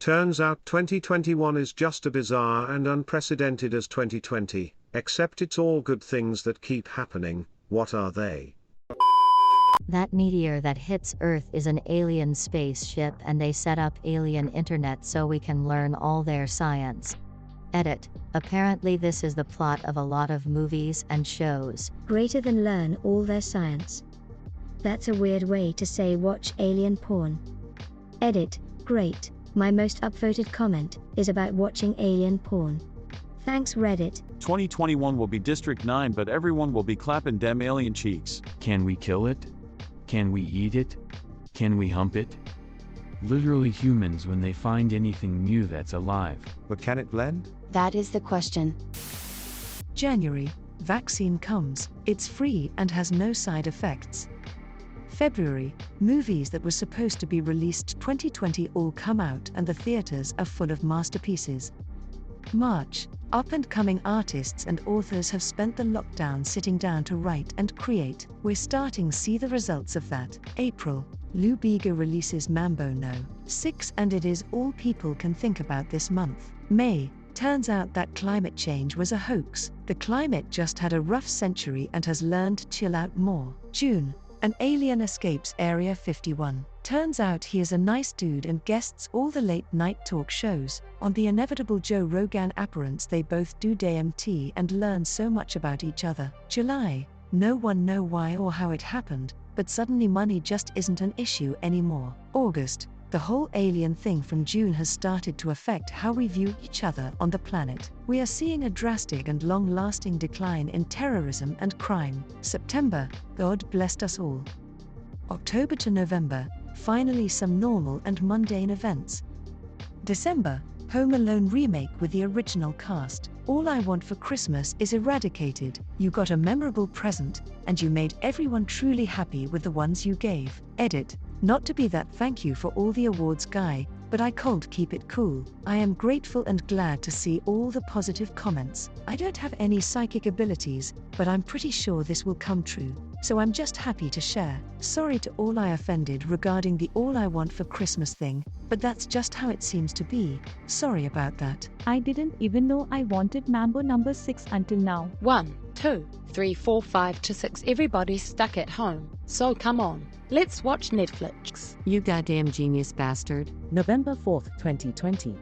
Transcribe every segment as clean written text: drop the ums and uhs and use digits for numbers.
Turns out 2021 is just as bizarre and unprecedented as 2020, except it's all good things that keep happening. What are they? That meteor that hits Earth is an alien spaceship, and they set up alien internet so we can learn all their science. Edit. Apparently this is the plot of a lot of movies and shows. Greater than learn all their science. That's a weird way to say watch alien porn. Edit. Great. My most upvoted comment is about watching alien porn. Thanks Reddit. 2021 will be District 9, but everyone will be clapping dem alien cheeks. Can we kill it? Can we eat it? Can we hump it? Literally humans when they find anything new that's alive. But can it blend? That is the question. January, vaccine comes, it's free and has no side effects. February, movies that were supposed to be released 2020 all come out and the theaters are full of masterpieces. March, up-and-coming artists and authors have spent the lockdown sitting down to write and create. We're starting to see the results of that. April, Lou Bega releases Mambo No. 6 and it is all people can think about this month. May, turns out that climate change was a hoax. The climate just had a rough century and has learned to chill out more. June, an alien escapes Area 51. Turns out he is a nice dude and guests all the late-night talk shows. On the inevitable Joe Rogan appearance they both do DMT and learn so much about each other. July, no one know why or how it happened, but suddenly money just isn't an issue anymore. August, the whole alien thing from June has started to affect how we view each other on the planet. We are seeing a drastic and long-lasting decline in terrorism and crime. September, God blessed us all. October to November, finally some normal and mundane events. December, Home Alone remake with the original cast. All I Want for Christmas is eradicated. You got a memorable present, and you made everyone truly happy with the ones you gave. Edit. Not to be that thank you for all the awards guy, but I can't keep it cool. I am grateful and glad to see all the positive comments. I don't have any psychic abilities, but I'm pretty sure this will come true. So I'm just happy to share. Sorry to all I offended regarding the All I Want for Christmas thing, but that's just how it seems to be. Sorry about that. I didn't even know I wanted Mambo number 6 until now. 1, 2, 3, 4, 5 to 6. Everybody's stuck at home, so come on, let's watch Netflix. You goddamn genius bastard. November 4th, 2020.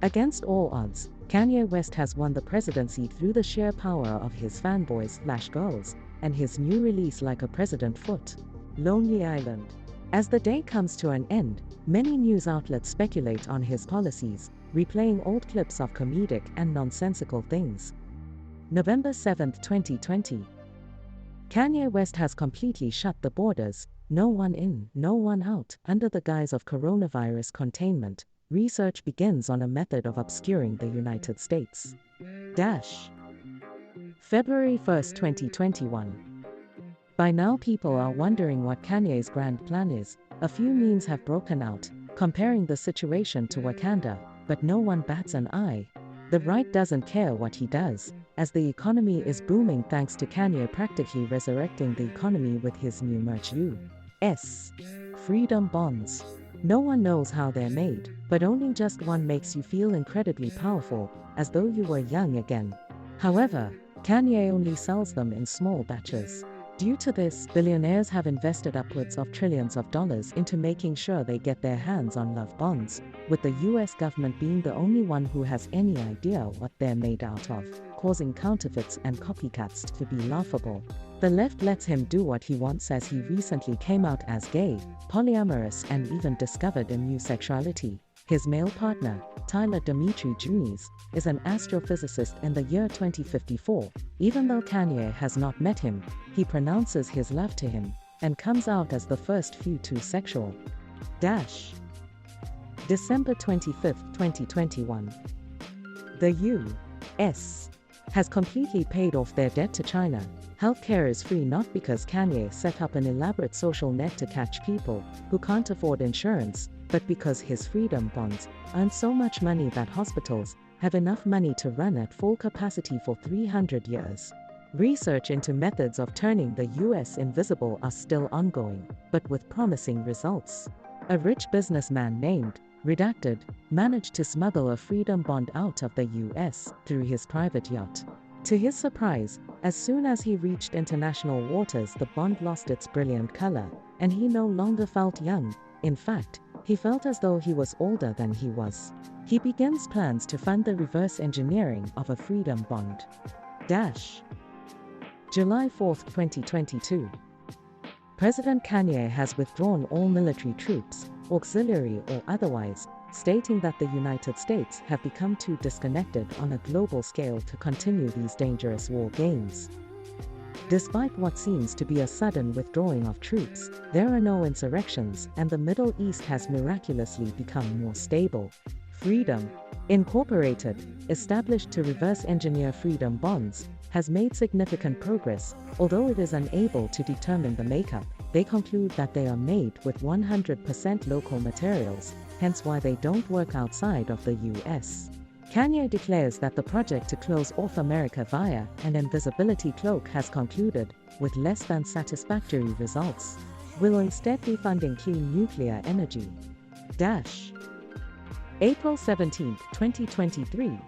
Against all odds, Kanye West has won the presidency through the sheer power of his fanboys/girls, and his new release Like a President Foot, Lonely Island. As the day comes to an end, many news outlets speculate on his policies, replaying old clips of comedic and nonsensical things. November 7th, 2020. Kanye West has completely shut the borders, no one in, no one out. Under the guise of coronavirus containment, research begins on a method of obscuring the United States. February 1st, 2021. By now people are wondering what Kanye's grand plan is. A few memes have broken out, comparing the situation to Wakanda, but no one bats an eye. The right doesn't care what he does, as the economy is booming thanks to Kanye practically resurrecting the economy with his new merch U.S. Freedom Bonds. No one knows how they're made, but owning just one makes you feel incredibly powerful, as though you were young again. However, Kanye only sells them in small batches. Due to this, billionaires have invested upwards of trillions of dollars into making sure they get their hands on love bonds, with the US government being the only one who has any idea what they're made out of, causing counterfeits and copycats to be laughable. The left lets him do what he wants, as he recently came out as gay, polyamorous, and even discovered a new sexuality. His male partner, Tyler Dimitri Junies, is an astrophysicist in the year 2054. Even though Kanye has not met him, he pronounces his love to him, and comes out as the first few to sexual. December 25th, 2021. The U.S. has completely paid off their debt to China. Healthcare is free not because Kanye set up an elaborate social net to catch people who can't afford insurance, but because his freedom bonds earn so much money that hospitals have enough money to run at full capacity for 300 years. Research into methods of turning the US invisible are still ongoing, but with promising results. A rich businessman named redacted, managed to smuggle a freedom bond out of the US through his private yacht. To his surprise, as soon as he reached international waters, the bond lost its brilliant color, and he no longer felt young. In fact, he felt as though he was older than he was. He begins plans to fund the reverse engineering of a freedom bond. July 4, 2022. President Kanye has withdrawn all military troops, auxiliary or otherwise, stating that the United States have become too disconnected on a global scale to continue these dangerous war games. Despite what seems to be a sudden withdrawing of troops, there are no insurrections and the Middle East has miraculously become more stable. Freedom Incorporated, established to reverse engineer freedom bonds, has made significant progress, although it is unable to determine the makeup. They conclude that they are made with 100% local materials, hence why they don't work outside of the US. Kanye declares that the project to close off America via an invisibility cloak has concluded, with less than satisfactory results. Will instead be funding clean nuclear energy. April 17, 2023.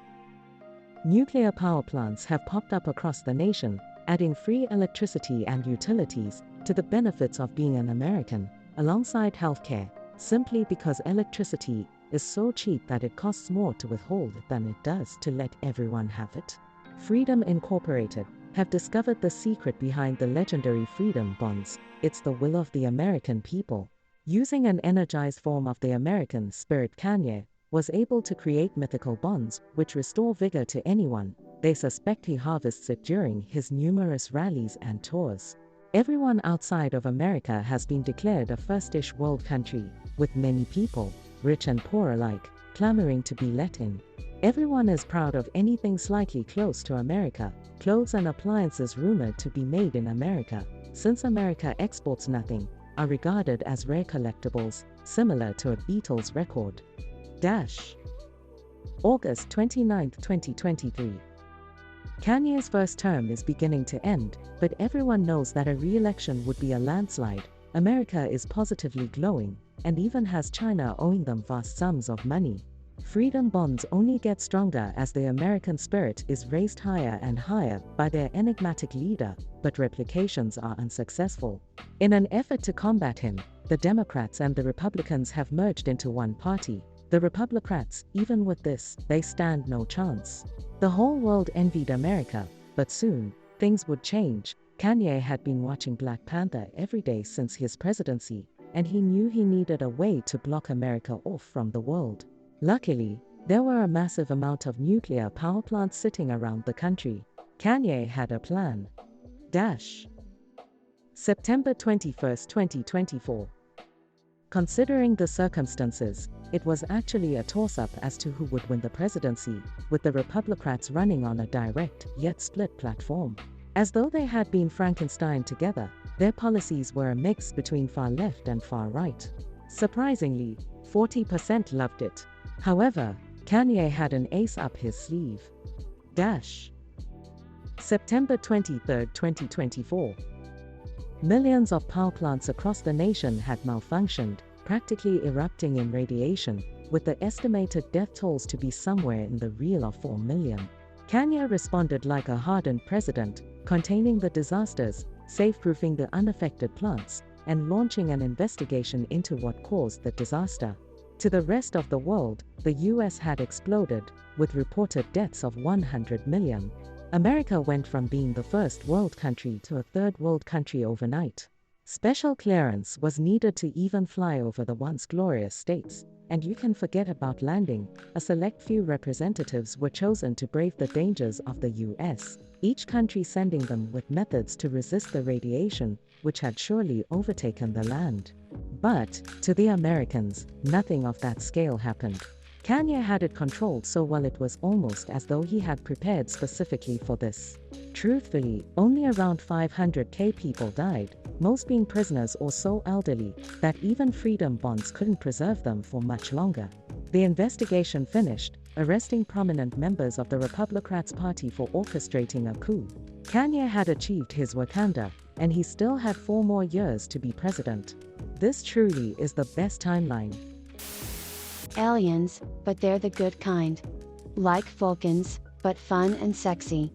Nuclear power plants have popped up across the nation, adding free electricity and utilities to the benefits of being an American, alongside healthcare, simply because electricity is so cheap that it costs more to withhold than it does to let everyone have it. Freedom Incorporated have discovered the secret behind the legendary freedom bonds. It's the will of the American people. Using an energized form of the American spirit, Kanye was able to create mythical bonds which restore vigor to anyone. They suspect he harvests it during his numerous rallies and tours. Everyone outside of America has been declared a first-ish world country, with many people, rich and poor alike, clamoring to be let in. Everyone is proud of anything slightly close to America. Clothes and appliances rumored to be made in America, since America exports nothing, are regarded as rare collectibles, similar to a Beatles record. August 29, 2023. Kanye's first term is beginning to end, but everyone knows that a re-election would be a landslide. America is positively glowing, and even has China owing them vast sums of money. Freedom bonds only get stronger as the American spirit is raised higher and higher by their enigmatic leader, but replications are unsuccessful. In an effort to combat him, the Democrats and the Republicans have merged into one party. The Republicans, even with this, they stand no chance. The whole world envied America, but soon, things would change. Kanye had been watching Black Panther every day since his presidency, and he knew he needed a way to block America off from the world. Luckily, there were a massive amount of nuclear power plants sitting around the country. Kanye had a plan. September 21, 2024. Considering the circumstances, it was actually a toss-up as to who would win the presidency, with the Republicans running on a direct, yet split platform. As though they had been Frankenstein together, their policies were a mix between far left and far right. Surprisingly, 40% loved it. However, Kanye had an ace up his sleeve. September 23, 2024. Millions of power plants across the nation had malfunctioned, practically erupting in radiation, with the estimated death tolls to be somewhere in the realm of 4 million. Kanye responded like a hardened president, containing the disasters, safe-proofing the unaffected plants, and launching an investigation into what caused the disaster. To the rest of the world, the US had exploded, with reported deaths of 100 million. America went from being the first world country to a third world country overnight. Special clearance was needed to even fly over the once glorious states, and you can forget about landing. A select few representatives were chosen to brave the dangers of the US, each country sending them with methods to resist the radiation, which had surely overtaken the land. But, to the Americans, nothing of that scale happened. Kanye had it controlled so well it was almost as though he had prepared specifically for this. Truthfully, only around 500,000 people died, most being prisoners or so elderly that even freedom bonds couldn't preserve them for much longer. The investigation finished, arresting prominent members of the Republicans Party for orchestrating a coup. Kanye had achieved his Wakanda, and he still had 4 more years to be president. This truly is the best timeline. Aliens, but they're the good kind. Like Vulcans, but fun and sexy.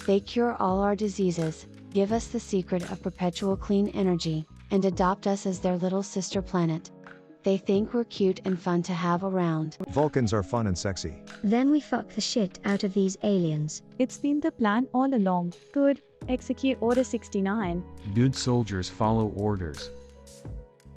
They cure all our diseases, give us the secret of perpetual clean energy, and adopt us as their little sister planet. They think we're cute and fun to have around. Vulcans are fun and sexy. Then we fuck the shit out of these aliens. It's been the plan all along. Good. Execute Order 69. Good soldiers follow orders.